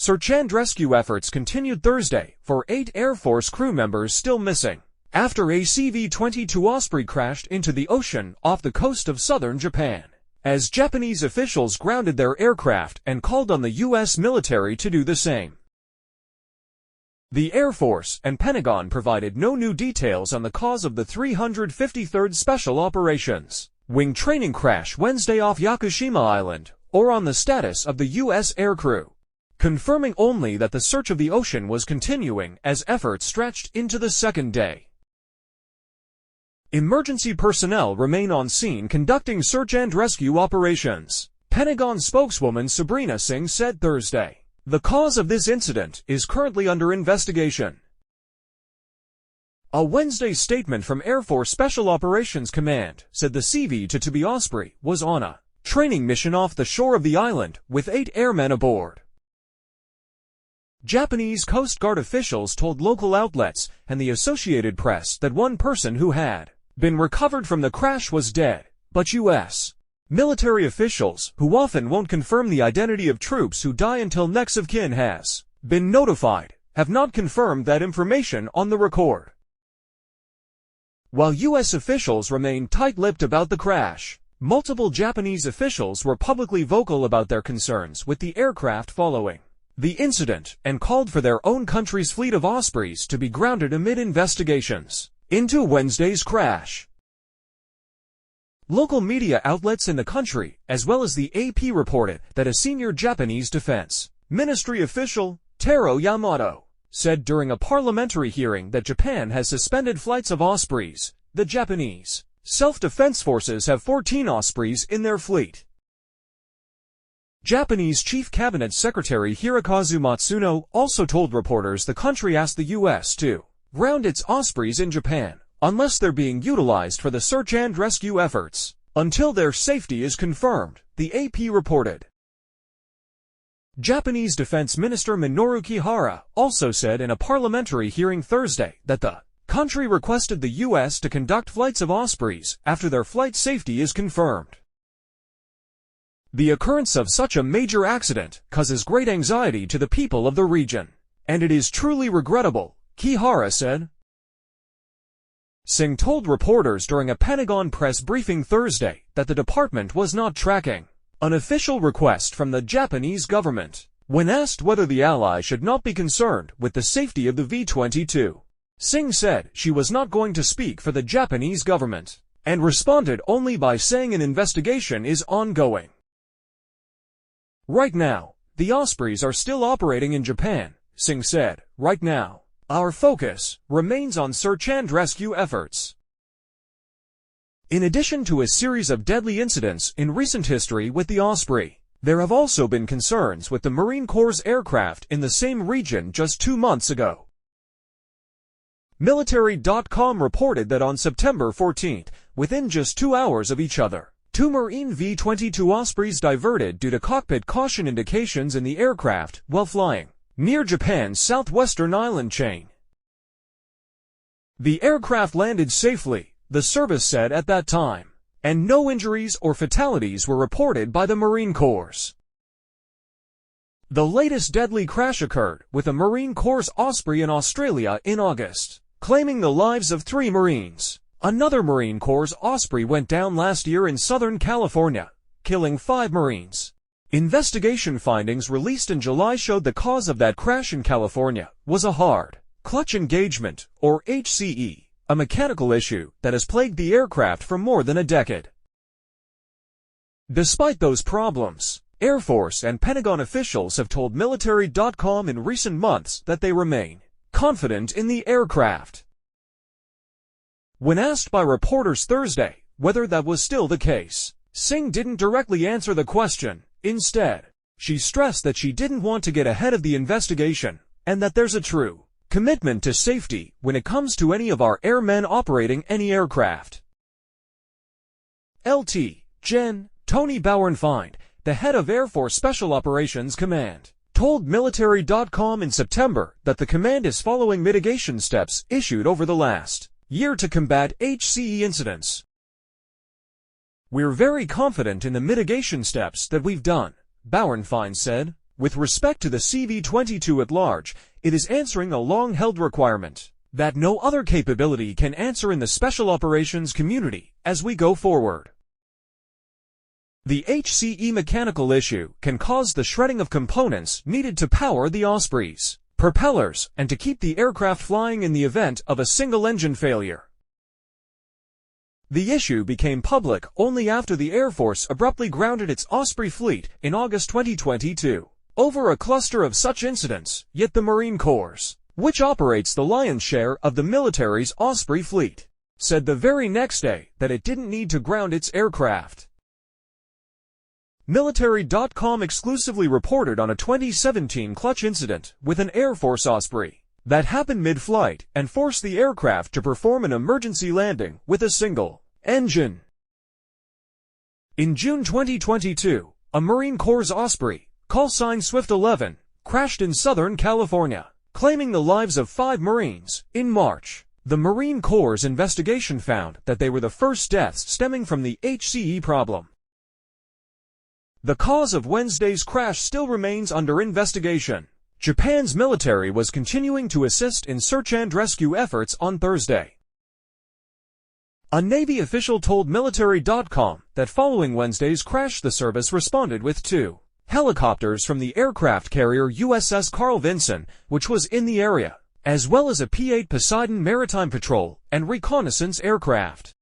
Search and rescue efforts continued Thursday for 8 Air Force crew members still missing after a CV-22 Osprey crashed into the ocean off the coast of southern Japan, as Japanese officials grounded their aircraft and called on the U.S. military to do the same. The Air Force and Pentagon provided no new details on the cause of the 353rd Special Operations Wing training crash Wednesday off Yakushima Island, or on the status of the U.S. aircrew, confirming only that the search of the ocean was continuing as efforts stretched into the second day. Emergency personnel remain on scene conducting search and rescue operations, Pentagon spokeswoman Sabrina Singh said Thursday. The cause of this incident is currently under investigation. A Wednesday statement from Air Force Special Operations Command said the CV-22 Osprey was on a training mission off the shore of the island with 8 airmen aboard. Japanese Coast Guard officials told local outlets and the Associated Press that one person who had been recovered from the crash was dead, but U.S. military officials, who often won't confirm the identity of troops who die until next of kin has been notified, have not confirmed that information on the record. While U.S. officials remain tight-lipped about the crash, multiple Japanese officials were publicly vocal about their concerns with the aircraft following the incident and called for their own country's fleet of Ospreys to be grounded amid investigations into Wednesday's crash. Local media outlets in the country, as well as the AP, reported that a senior Japanese Defense Ministry official, Taro Yamato, said during a parliamentary hearing that Japan has suspended flights of Ospreys. The Japanese self-defense forces have 14 Ospreys in their fleet. Japanese Chief Cabinet Secretary Hirokazu Matsuno also told reporters the country asked the U.S. to ground its Ospreys in Japan unless they're being utilized for the search and rescue efforts until their safety is confirmed, the AP reported. Japanese Defense Minister Minoru Kihara also said in a parliamentary hearing Thursday that the country requested the U.S. to conduct flights of Ospreys after their flight safety is confirmed. The occurrence of such a major accident causes great anxiety to the people of the region, and it is truly regrettable, Kihara said. Singh told reporters during a Pentagon press briefing Thursday that the department was not tracking an official request from the Japanese government. When asked whether the ally should not be concerned with the safety of the V-22, Singh said she was not going to speak for the Japanese government, and responded only by saying an investigation is ongoing. Right now, the Ospreys are still operating in Japan, Singh said. Right now, our focus remains on search and rescue efforts. In addition to a series of deadly incidents in recent history with the Osprey, there have also been concerns with the Marine Corps' aircraft in the same region just 2 months ago. Military.com reported that on September 14, within just 2 hours of each other, 2 Marine V-22 Ospreys diverted due to cockpit caution indications in the aircraft while flying near Japan's southwestern island chain. The aircraft landed safely, the service said at that time, and no injuries or fatalities were reported by the Marine Corps. The latest deadly crash occurred with a Marine Corps Osprey in Australia in August, claiming the lives of 3 Marines. Another Marine Corps Osprey went down last year in Southern California, killing 5 Marines. Investigation findings released in July showed the cause of that crash in California was a hard clutch engagement, or HCE, a mechanical issue that has plagued the aircraft for more than a decade. Despite those problems, Air Force and Pentagon officials have told Military.com in recent months that they remain confident in the aircraft. When asked by reporters Thursday whether that was still the case, Singh didn't directly answer the question. Instead, she stressed that she didn't want to get ahead of the investigation, and that there's a true commitment to safety when it comes to any of our airmen operating any aircraft. Lt. Gen. Tony Bauernfeind, the head of Air Force Special Operations Command, told Military.com in September that the command is following mitigation steps issued over the last year to combat HCE incidents. We're very confident in the mitigation steps that we've done, Bauernfeind said. With respect to the CV-22 at large, it is answering a long-held requirement that no other capability can answer in the special operations community as we go forward. The HCE mechanical issue can cause the shredding of components needed to power the Ospreys propellers and to keep the aircraft flying in the event of a single engine failure. The issue became public only after the Air Force abruptly grounded its Osprey fleet in August 2022 over a cluster of such incidents, yet the Marine Corps, which operates the lion's share of the military's Osprey fleet, said the very next day that it didn't need to ground its aircraft. Military.com exclusively reported on a 2017 clutch incident with an Air Force Osprey that happened mid-flight and forced the aircraft to perform an emergency landing with a single engine. In June 2022, a Marine Corps Osprey, callsign Swift 11, crashed in Southern California, claiming the lives of 5 Marines. In March, the Marine Corps' investigation found that they were the first deaths stemming from the HCE problem. The cause of Wednesday's crash still remains under investigation. Japan's military was continuing to assist in search and rescue efforts on Thursday. A Navy official told Military.com that following Wednesday's crash the service responded with 2 helicopters from the aircraft carrier USS Carl Vinson, which was in the area, as well as a P-8 Poseidon maritime patrol and reconnaissance aircraft.